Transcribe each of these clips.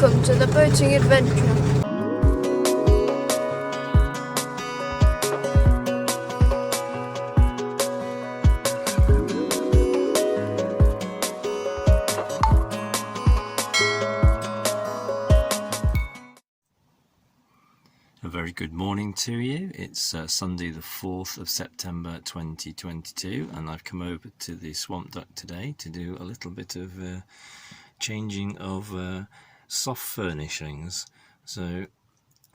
Welcome to the boating adventure. A very good morning to you. It's Sunday the 4th of September 2022 and I've come over to the Swamp Duck today to do a little bit of changing of soft furnishings. So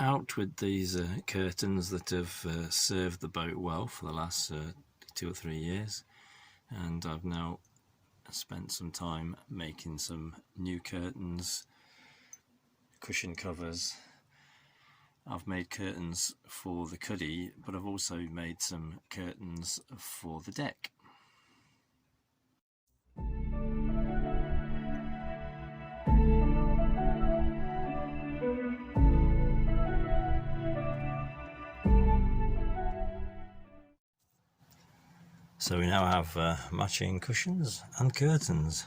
out with these curtains that have served the boat well for the last 2 or 3 years, and I've now spent some time making some new curtains, cushion covers. I've made curtains for the cuddy, but I've also made some curtains for the deck. So we now have matching cushions and curtains.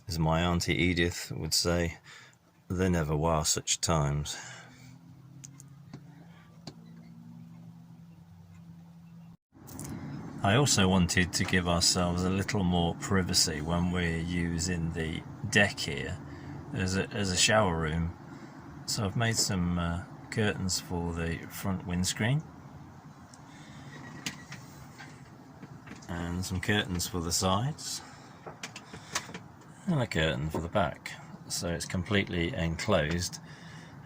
As my Auntie Edith would say, there never were such times. I also wanted to give ourselves a little more privacy when we're using the deck here as a shower room. So I've made some curtains for the front windscreen and some curtains for the sides and a curtain for the back. So it's completely enclosed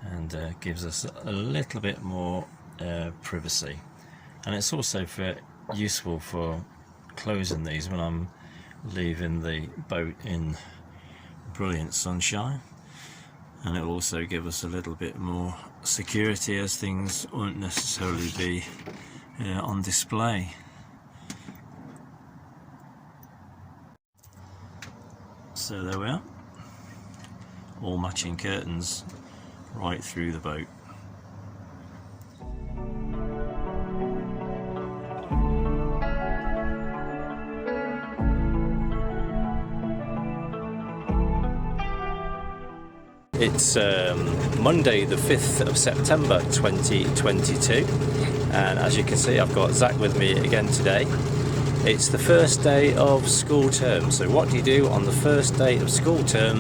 and gives us a little bit more privacy. And it's also useful for closing these when I'm leaving the boat in brilliant sunshine, and it'll also give us a little bit more security as things won't necessarily be on display. So there we are, all matching curtains right through the boat. It's Monday the 5th of September 2022, and as you can see I've got Zach with me again today. It's the first day of school term, so what do you do on the first day of school term?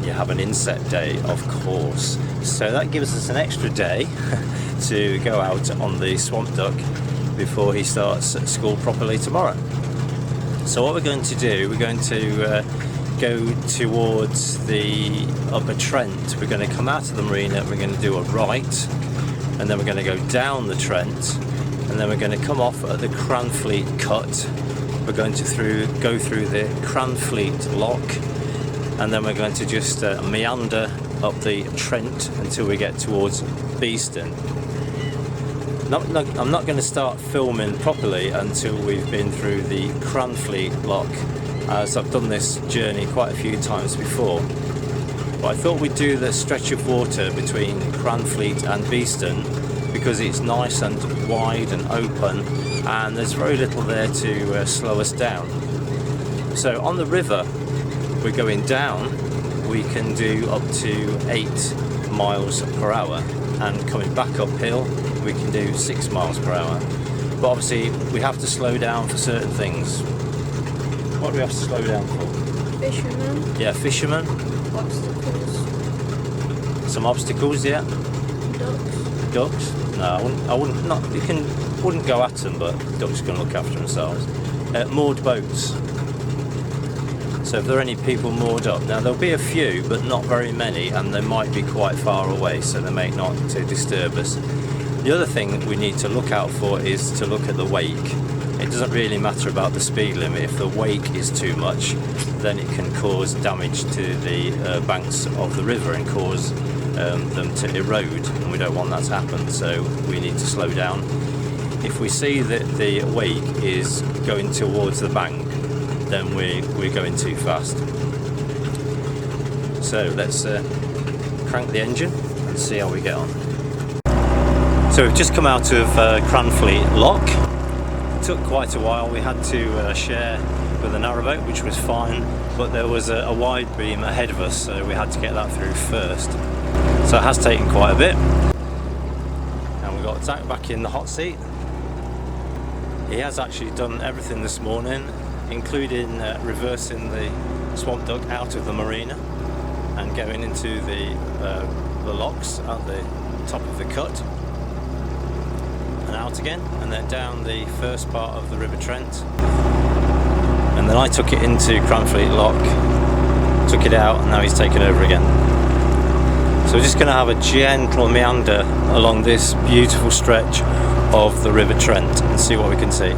You have an inset day, of course. So that gives us an extra day to go out on the Swamp Duck before he starts school properly tomorrow. So what we're going to do, we're going to go towards the Upper Trent. We're going to come out of the marina, we're going to do a right, and then we're going to go down the Trent, and then we're going to come off at the Cranfleet Cut. We're going to go through the Cranfleet Lock, and then we're going to just meander up the Trent until we get towards Beeston. I'm not going to start filming properly until we've been through the Cranfleet Lock, as I've done this journey quite a few times before. But I thought we'd do the stretch of water between Cranfleet and Beeston because it's nice and wide and open, and there's very little there to slow us down. So on the river we're going down, we can do up to 8 miles per hour, and coming back uphill we can do 6 miles per hour. But obviously we have to slow down for certain things. What do we have to slow down for? Fishermen. Yeah, fishermen. Obstacles. Some obstacles, yeah. Ducks. Ducks? No, I wouldn't. Not you wouldn't go at them, but ducks can look after themselves. Moored boats. So if there are any people moored up, now there'll be a few, but not very many, and they might be quite far away, so they may not disturb us. The other thing we need to look out for is to look at the wake. It doesn't really matter about the speed limit. If the wake is too much, then it can cause damage to the banks of the river and cause them to erode, and we don't want that to happen, so we need to slow down. If we see that the wake is going towards the bank, then we're going too fast. So let's crank the engine and see how we get on. So we've just come out of Cranfleet Lock. It took quite a while. We had to share with a narrowboat, which was fine, but there was a wide beam ahead of us, so we had to get that through first. So it has taken quite a bit. And we've got Zach back in the hot seat. He has actually done everything this morning, including reversing the swamp duck out of the marina and going into the locks at the top of the cut and out again, and then down the first part of the River Trent. And then I took it into Cranfleet Lock, took it out, and now he's taken over again. So we're just going to have a gentle meander along this beautiful stretch of the River Trent and see what we can see.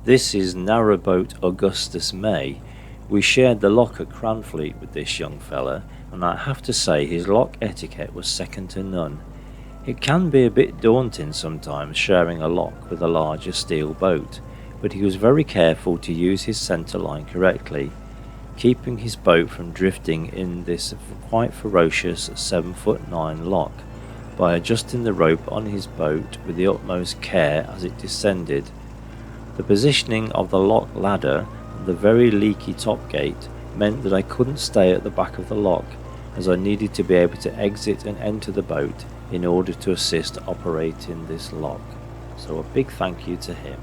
This is narrowboat Augustus May. We shared the lock at Cranfleet with this young fella, and I have to say his lock etiquette was second to none. It can be a bit daunting sometimes sharing a lock with a larger steel boat, but he was very careful to use his centre line correctly, keeping his boat from drifting in this quite ferocious 7'9" lock by adjusting the rope on his boat with the utmost care as it descended. The positioning of the lock ladder and the very leaky top gate meant that I couldn't stay at the back of the lock, as I needed to be able to exit and enter the boat in order to assist operating this lock. So a big thank you to him.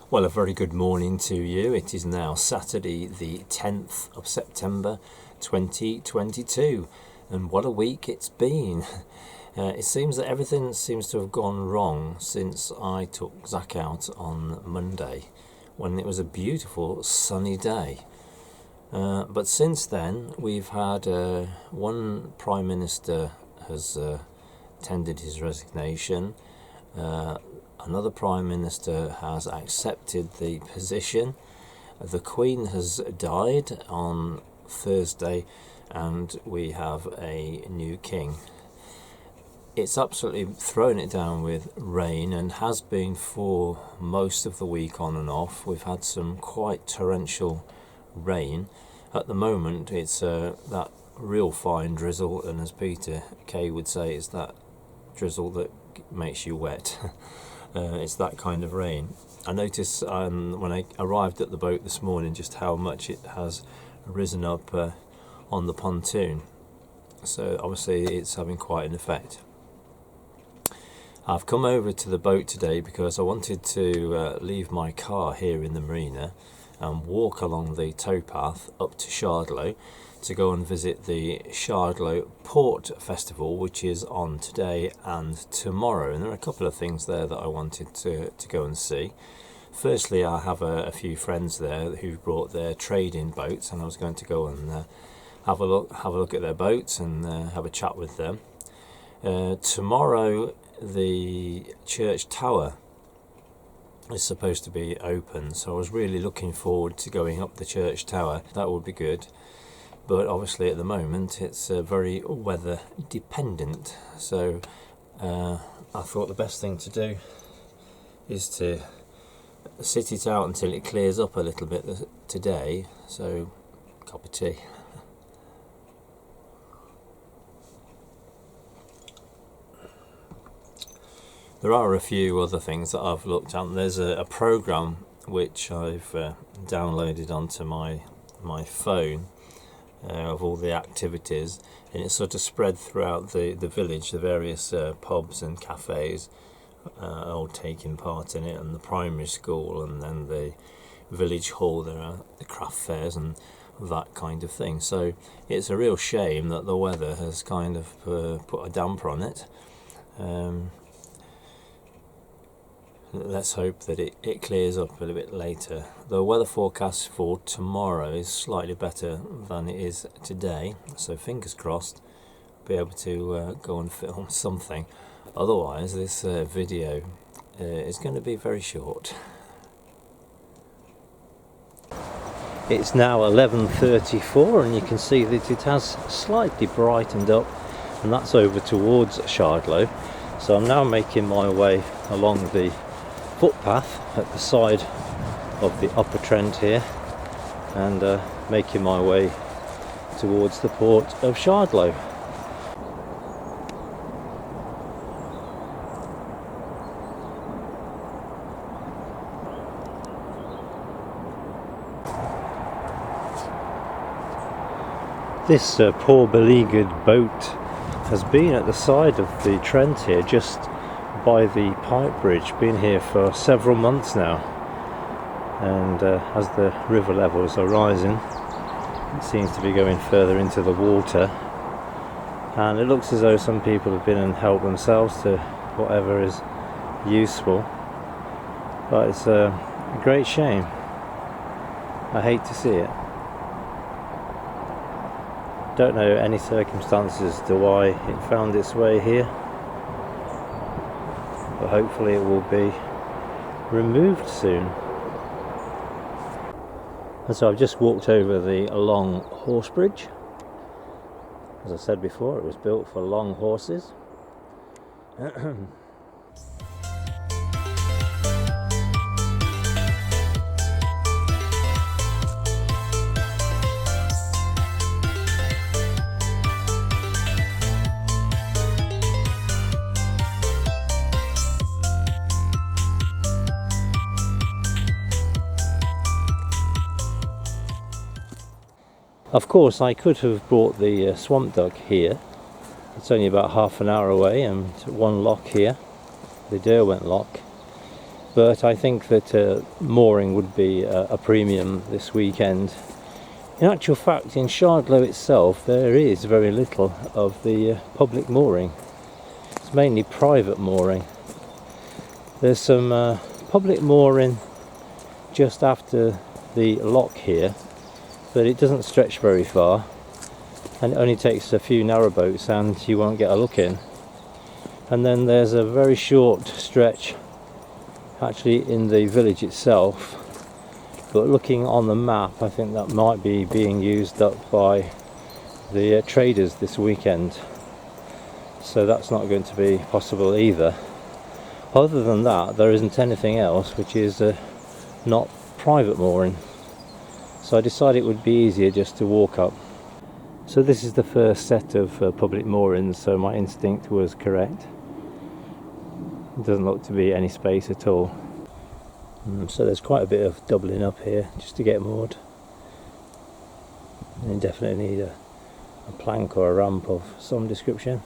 Well, a very good morning to you. It is now Saturday the 10th of September 2022, and what a week it's been. It seems that everything seems to have gone wrong since I took Zach out on Monday when it was a beautiful sunny day. But since then we've had one Prime Minister has tendered his resignation. Another Prime Minister has accepted the position. The Queen has died on Thursday, and we have a new King. It's absolutely thrown it down with rain, and has been for most of the week on and off. We've had some quite torrential rain. At the moment it's that real fine drizzle, and as Peter Kay would say, it's that drizzle that makes you wet. It's that kind of rain. I noticed when I arrived at the boat this morning just how much it has risen up on the pontoon, so obviously it's having quite an effect. I've come over to the boat today because I wanted to leave my car here in the marina and walk along the towpath up to Shardlow to go and visit the Shardlow Port Festival, which is on today and tomorrow, and there are a couple of things there that I wanted to go and see. Firstly, I have a few friends there who brought their trading boats, and I was going to go and have a look at their boats and have a chat with them. Tomorrow the church tower is supposed to be open, so I was really looking forward to going up the church tower. That would be good, but obviously at the moment it's very weather dependent, so I thought the best thing to do is to sit it out until it clears up a little bit today. So, cup of tea. There are a few other things that I've looked at. There's a program which I've downloaded onto my phone of all the activities, and it's sort of spread throughout the village. The various pubs and cafes all taking part in it, and the primary school, and then the village hall. There are the craft fairs and that kind of thing. So it's a real shame that the weather has kind of put a damper on it. Let's hope that it clears up a little bit later. The weather forecast for tomorrow is slightly better than it is today, so fingers crossed be able to go and film something. Otherwise this video is going to be very short. It's now 11:34 and you can see that it has slightly brightened up, and that's over towards Shardlow. So I'm now making my way along the footpath at the side of the upper Trent here, and making my way towards the port of Shardlow. This poor beleaguered boat has been at the side of the Trent here, just by the pipe bridge, been here for several months now, and as the river levels are rising it seems to be going further into the water, and it looks as though some people have been and helped themselves to whatever is useful, but it's a great shame. I hate to see it. Don't know any circumstances to why it found its way here, but hopefully it will be removed soon. And so I've just walked over the long horse bridge. As I said before, it was built for long horses. Of course, I could have brought the swamp duck here. It's only about half an hour away, and one lock here, the Derwent lock. But I think that mooring would be a premium this weekend. In actual fact, in Shardlow itself, there is very little of the public mooring. It's mainly private mooring. There's some public mooring just after the lock here, but it doesn't stretch very far, and it only takes a few narrowboats and you won't get a look in. And then there's a very short stretch actually in the village itself, but looking on the map I think that might be being used up by the traders this weekend, so that's not going to be possible either. Other than that, there isn't anything else which is not private mooring. So I decided it would be easier just to walk up. So this is the first set of public moorings, so my instinct was correct. It doesn't look to be any space at all. So there's quite a bit of doubling up here just to get moored. You definitely need a plank or a ramp of some description.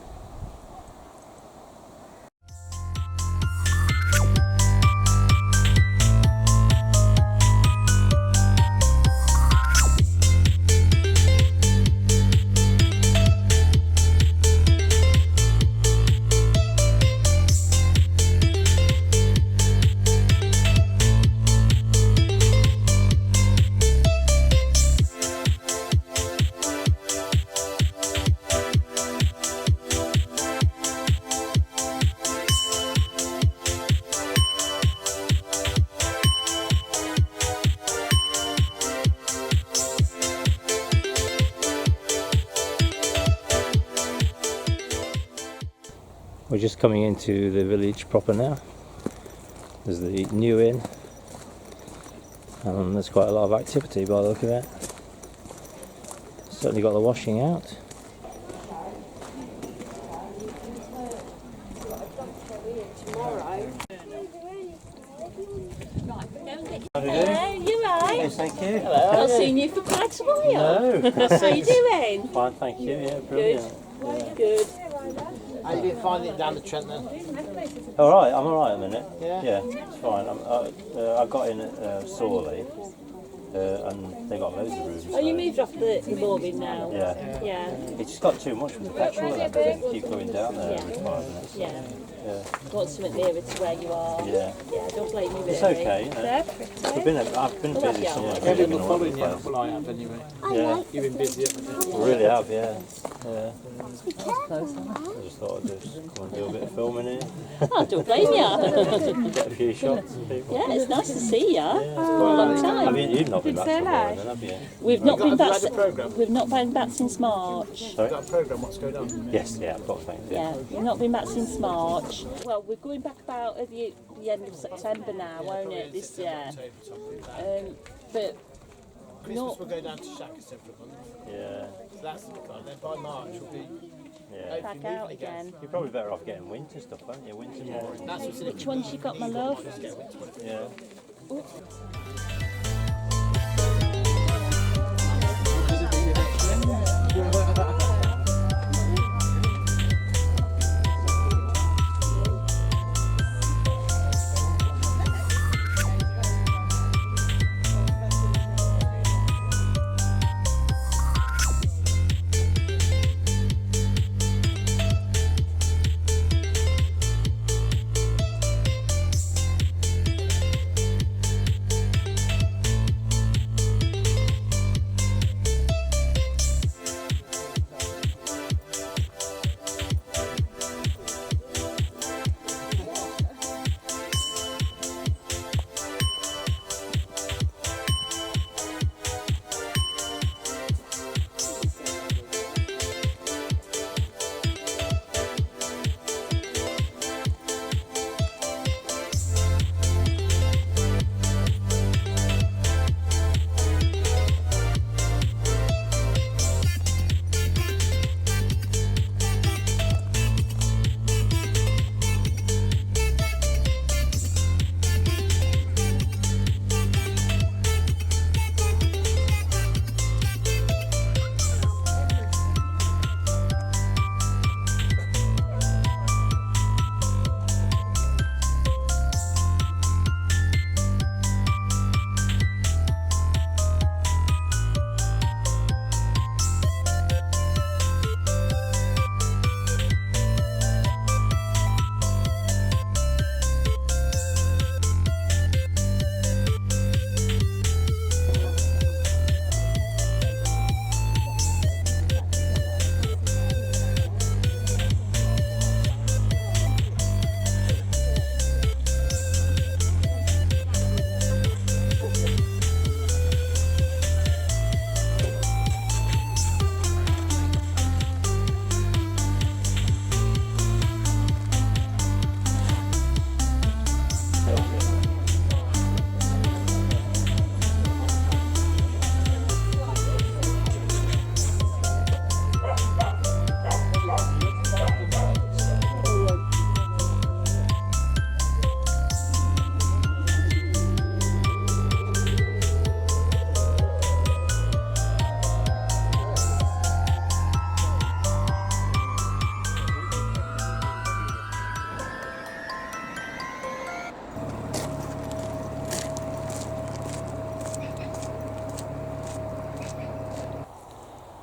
We're just coming into the village proper now. There's the new inn, and there's quite a lot of activity by the look of it. Certainly got the washing out. Hello, you right? Yes, thank you. I've not seen you for quite a while. No. How are you doing? Fine, thank you. Yeah, brilliant. Good. How you been finding it down the Trent then? All right, I'm all right at the minute. Yeah? it's fine. I got in sorely, and they got loads of rooms. Oh, you so- moved off the mooring now? Yeah. Yeah. It just got too much with the petrol and everything. Keep going down there every 5 minutes. Yeah. Yeah. Want something nearer to where you are? Yeah. Yeah, don't blame me really. It's okay. They're pretty. I've been busy yeah. somewhere. Have you been following you? Well, I have anyway. Yeah, You've been busy, haven't you? we really have. Yeah. I just thought I'd just come and do a bit of filming here, Oh, don't blame you. get a few shots of people. Yeah, it's nice to see you. For a long I time. mean, you've not been back for long, then, have you? We've not been back. Have you had a programme? We've not been back since March. Sorry? Got a programme, what's going on? Yes, yeah, I've got things. Yeah, we've not been back since March. Well, we're going back about at the end of September now, won't it, this year? But Christmas not. we'll go down to Shackleton for a month. Yeah, So that's the kind. Then by March we'll be yeah. Back out again. You're probably better off getting winter stuff, aren't you? Winter more. That's what's in it. Which ones you got, my love? Yeah.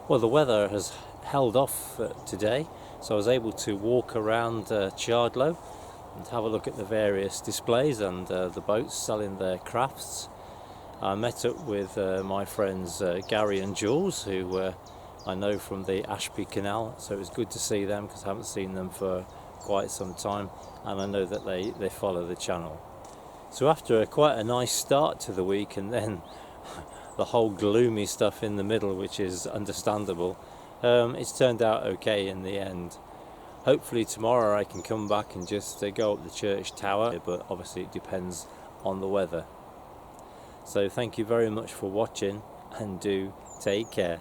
Well, the weather has held off today, so I was able to walk around Chardlow and have a look at the various displays and the boats selling their crafts. I met up with my friends Gary and Jules, who I know from the Ashby Canal, so it was good to see them because I haven't seen them for quite some time, and I know that they follow the channel. So after quite a nice start to the week, and then the whole gloomy stuff in the middle, which is understandable, it's turned out okay in the end. Hopefully tomorrow I can come back and just go up the church tower, but obviously it depends on the weather. So thank you very much for watching, and do take care.